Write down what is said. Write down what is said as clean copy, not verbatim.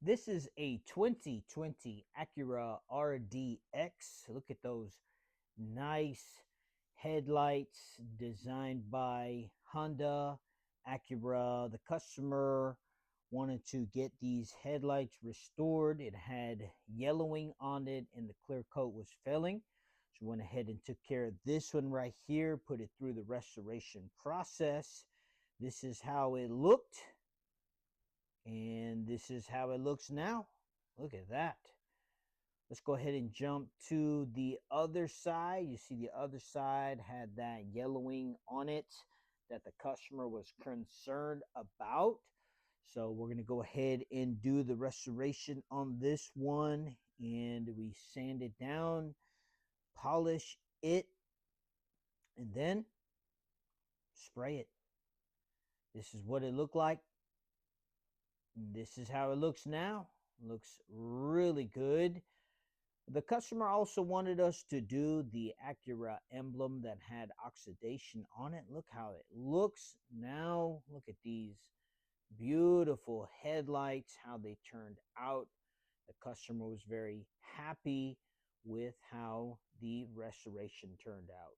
This is a 2020 Acura RDX. Look at those nice headlights designed by Honda. Acura. The customer wanted to get these headlights restored. It had yellowing on it and the clear coat was failing. So went ahead and took care of this one right here, put it through the restoration process. This is how it looked. And this is how it looks now. Look at that. Let's go ahead and jump to the other side. You see the other side had that yellowing on it that the customer was concerned about. So we're going to go ahead and do the restoration on this one. And we sand it down, polish it, and then spray it. This is what it looked like. This is how it looks now. Looks really good. The customer also wanted us to do the Acura emblem that had oxidation on it. Look how it looks now. Look at these beautiful headlights, how they turned out. The customer was very happy with how the restoration turned out.